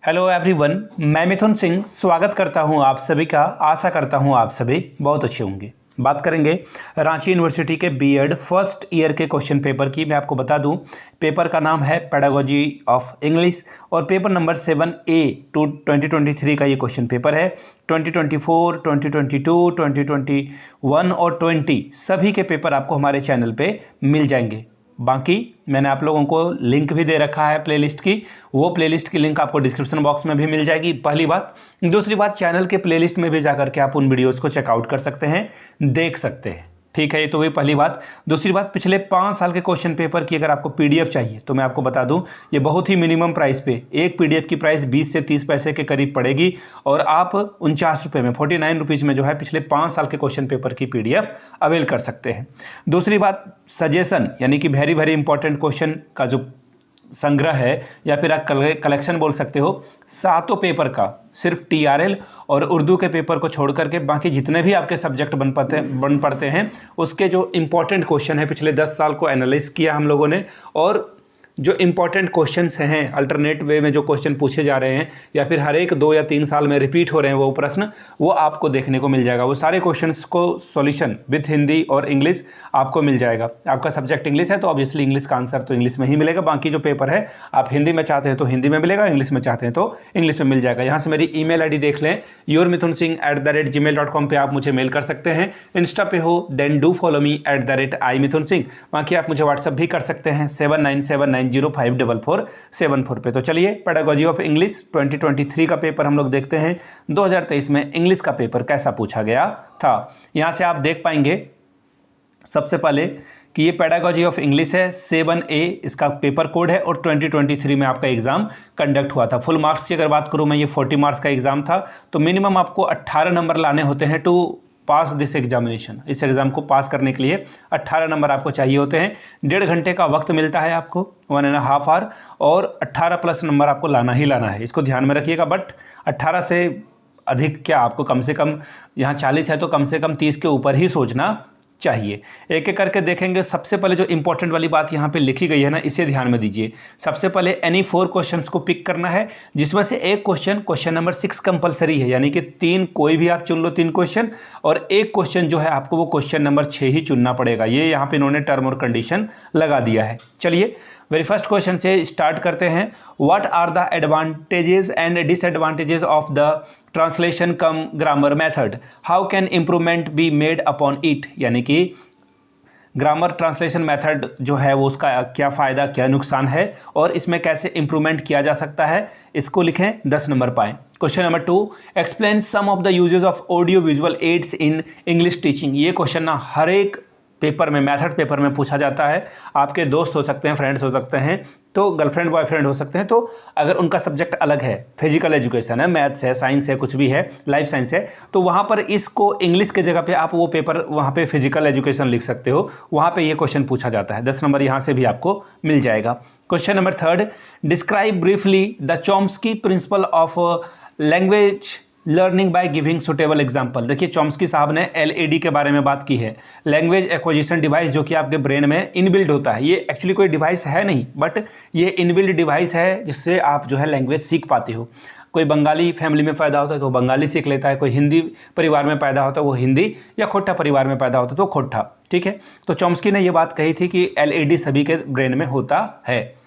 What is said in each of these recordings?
Hello everyone, मैं मिथुन सिंह स्वागत करता हूं आप सभी का। आशा करता हूं आप सभी बहुत अच्छे होंगे। बात करेंगे रांची यूनिवर्सिटी के बीएड फर्स्ट ईयर के क्वेश्चन पेपर की। मैं आपको बता दूं, पेपर का नाम है पेडागोजी ऑफ इंग्लिश और पेपर नंबर 7A टू 2023 का ये क्वेश्चन पेपर है। 2024, 2022, 2021 और 20 सभी के पेपर आपको हमारे चैनल पे मिल जाएंगे। बाकी मैंने आप लोगों को लिंक भी दे रखा है प्लेलिस्ट की, वो प्लेलिस्ट की लिंक आपको डिस्क्रिप्शन बॉक्स में भी मिल जाएगी, पहली बात। दूसरी बात, चैनल के प्लेलिस्ट में भी जाकर के आप उन वीडियोस को चेकआउट कर सकते हैं, देख सकते हैं, ठीक है। ये तो हुई पहली बात। दूसरी बात, पिछले 5 साल के क्वेश्चन पेपर की अगर आपको पीडीएफ चाहिए तो मैं आपको बता दूं, ये बहुत ही मिनिमम प्राइस पे, एक पीडीएफ की प्राइस 20 से 30 पैसे के करीब पड़ेगी और आप 49 रुपये में, 49 रुपीज़ में जो है पिछले 5 साल के क्वेश्चन पेपर की पीडीएफ अवेल कर सकते हैं। दूसरी बात, सजेशन यानी कि वेरी वेरी इंपॉर्टेंट क्वेश्चन का जो संग्रह है या फिर आप कलेक्शन बोल सकते हो, 7 पेपर का, सिर्फ टीआरएल और उर्दू के पेपर को छोड़ करके बाकी जितने भी आपके सब्जेक्ट बन पड़ते हैं उसके जो इंपॉर्टेंट क्वेश्चन है पिछले 10 साल को एनालाइज किया हम लोगों ने, और जो इंपॉर्टेंट क्वेश्चंस हैं अल्टरनेट वे में जो क्वेश्चन पूछे जा रहे हैं या फिर हर एक 2 या 3 साल में रिपीट हो रहे हैं वो प्रश्न, वो आपको देखने को मिल जाएगा। वो सारे क्वेश्चंस को सॉल्यूशन विथ हिंदी और इंग्लिश आपको मिल जाएगा। आपका सब्जेक्ट इंग्लिश है तो ऑब्वियसली इंग्लिश का आंसर तो इंग्लिश में ही मिलेगा। बाकी जो पेपर है आप हिंदी में चाहते हैं तो हिंदी में मिलेगा, इंग्लिश में चाहते हैं तो इंग्लिश में मिल जाएगा। यहाँ से मेरी ईमेल आईडी देख लें, yourmithunsingh@gmail.com पे आप मुझे मेल कर सकते हैं। इंस्टा पे हो then do follow me @imithunsingh। बाकी आप मुझे व्हाट्सअप भी कर सकते हैं 7979054474 पे। तो चलिए, पेडागोजी ऑफ इंग्लिश 2023 का पेपर हम लोग देखते हैं। 2023 में इंग्लिश का पेपर कैसा पूछा गया था। यहाँ से आप देख पाएंगे सबसे पहले कि ये पेडागोजी ऑफ इंग्लिश है, 7A इसका पेपर कोड है और 2023 में आपका एग्जाम कंडक्ट हुआ था। फुल मार्क्स की अगर बात करूँ मैं, ये 40 मार्क्स का एग्जाम था, तो मिनिमम आपको 18 नंबर लाने होते हैं टू पास दिस एग्जामिनेशन। इस एग्ज़ाम को पास करने के लिए 18 नंबर आपको चाहिए होते हैं। 1.5 घंटे का वक्त मिलता है आपको, 1.5 आवर, और 18 प्लस नंबर आपको लाना ही लाना है, इसको ध्यान में रखिएगा। बट 18 से अधिक क्या, आपको कम से कम, यहाँ 40 है तो कम से कम 30 के ऊपर ही सोचना चाहिए। एक एक करके देखेंगे। सबसे पहले जो इंपॉर्टेंट वाली बात यहाँ पे लिखी गई है ना, इसे ध्यान में दीजिए। सबसे पहले एनी 4 क्वेश्चंस को पिक करना है, जिसमें से एक क्वेश्चन नंबर 6 कंपलसरी है, यानी कि 3 कोई भी आप चुन लो 3 क्वेश्चन, और एक क्वेश्चन जो है आपको वो क्वेश्चन नंबर 6 ही चुनना पड़ेगा। ये यहाँ पे इन्होंने टर्म और कंडीशन लगा दिया है। चलिए वेरी फर्स्ट क्वेश्चन से स्टार्ट करते हैं। What are the advantages and disadvantages of the translation cum grammar method, how can improvement be made upon it, यानी कि ग्रामर ट्रांसलेशन मेथड जो है वो उसका क्या फ़ायदा क्या नुकसान है और इसमें कैसे इम्प्रूवमेंट किया जा सकता है, इसको लिखें, 10 नंबर पाएँ। Question number 2, explain some of the uses of audio visual aids in English teaching. ये क्वेश्चन ना हर एक पेपर में, मैथड पेपर में पूछा जाता है। आपके दोस्त हो सकते हैं, फ्रेंड्स हो सकते हैं, तो गर्लफ्रेंड बॉयफ्रेंड हो सकते हैं, तो अगर उनका सब्जेक्ट अलग है, फिजिकल एजुकेशन है, मैथ्स है, साइंस है, कुछ भी है, लाइफ साइंस है, तो वहाँ पर इसको इंग्लिश के जगह पे आप वो पेपर वहाँ पे फिजिकल एजुकेशन लिख सकते हो, वहाँ पे ये क्वेश्चन पूछा जाता है। 10 नंबर यहाँ से भी आपको मिल जाएगा। Question number 3, describe briefly the Chomsky principle of language learning by giving suitable example. देखिए, चॉम्स्की साहब ने LAD के बारे में बात की है, लैंग्वेज एक्विजिशन डिवाइस, जो कि आपके ब्रेन में इनबिल्ड होता है। ये एक्चुअली कोई डिवाइस है नहीं, बट ये इनबिल्ड डिवाइस है जिससे आप जो है लैंग्वेज सीख पाते हो। कोई बंगाली फैमिली में पैदा होता है तो वो बंगाली सीख लेता है, कोई हिंदी परिवार में पैदा होता है वो हिंदी, या खोट्टा परिवार में पैदा होता है तो खोट्टा, ठीक है। तो चॉम्स्की ने ये बात कही थी कि LAD सभी के ब्रेन में होता है।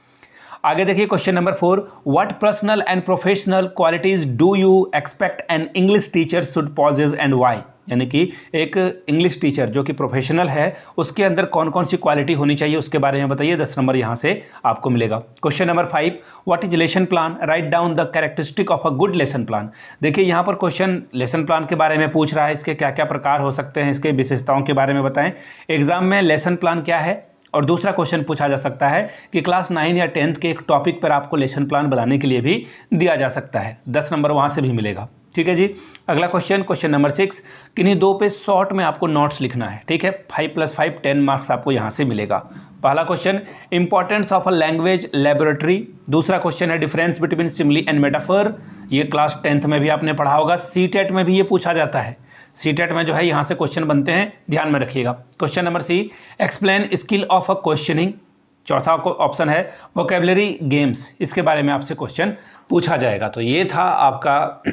आगे देखिए question number 4, what personal and professional qualities do you expect an English teacher should possess and why, यानी कि एक इंग्लिश टीचर जो कि प्रोफेशनल है उसके अंदर कौन कौन सी क्वालिटी होनी चाहिए उसके बारे में बताइए। 10 नंबर यहाँ से आपको मिलेगा। Question number 5, what is lesson plan, write down the characteristic of a good lesson plan. देखिए यहाँ पर क्वेश्चन लेसन प्लान के बारे में पूछ रहा है, इसके क्या क्या प्रकार हो सकते हैं, इसके विशेषताओं के बारे में बताएं। एग्जाम में लेसन प्लान क्या है, और दूसरा क्वेश्चन पूछा जा सकता है कि क्लास 9 या 10th के एक टॉपिक पर आपको लेसन प्लान बनाने के लिए भी दिया जा सकता है। 10 नंबर वहाँ से भी मिलेगा, ठीक है जी। अगला क्वेश्चन, क्वेश्चन नंबर 6, किन्हीं 2 पे शॉर्ट में आपको नोट्स लिखना है, ठीक है। 5 + 5 10 मार्क्स आपको यहाँ से मिलेगा। पहला question, importance of a language laboratory. दूसरा क्वेश्चन है difference between simile and metaphor. ये क्लास 10th में भी आपने पढ़ा होगा, CTET में भी ये पूछा जाता है। CTET में जो है यहाँ से क्वेश्चन बनते हैं, ध्यान में रखिएगा। Question number C, explain skill of a questioning. चौथा ऑप्शन है वोकेबलरी गेम्स, इसके बारे में आपसे क्वेश्चन पूछा जाएगा। तो ये था आपका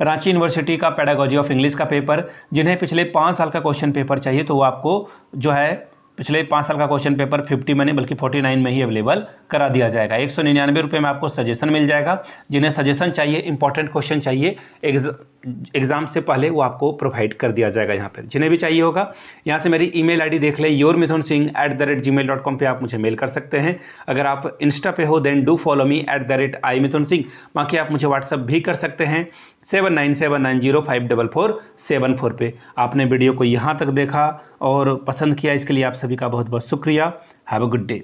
रांची यूनिवर्सिटी का पेडागोजी ऑफ इंग्लिश का पेपर। जिन्हें पिछले 5 साल का क्वेश्चन पेपर चाहिए तो वो आपको जो है पिछले 5 साल का क्वेश्चन पेपर 50 में नहीं बल्कि 49 में ही अवेलेबल करा दिया जाएगा। 199 रुपये में आपको सजेशन मिल जाएगा। जिन्हें सजेशन चाहिए, इंपॉर्टेंट क्वेश्चन चाहिए एग्जाम से पहले, वो आपको प्रोवाइड कर दिया जाएगा यहाँ पर। जिन्हें भी चाहिए होगा यहाँ से मेरी ईमेल आईडी देख ले, yourmithunsingh@gmail.com पे आप मुझे मेल कर सकते हैं। अगर आप इंस्टा पे हो then do follow me @imithunsingh। बाकी आप मुझे व्हाट्सअप भी कर सकते हैं 7979054474 पे। आपने वीडियो को यहाँ तक देखा और पसंद किया, इसके लिए आप सभी का बहुत बहुत शुक्रिया। Have a good day.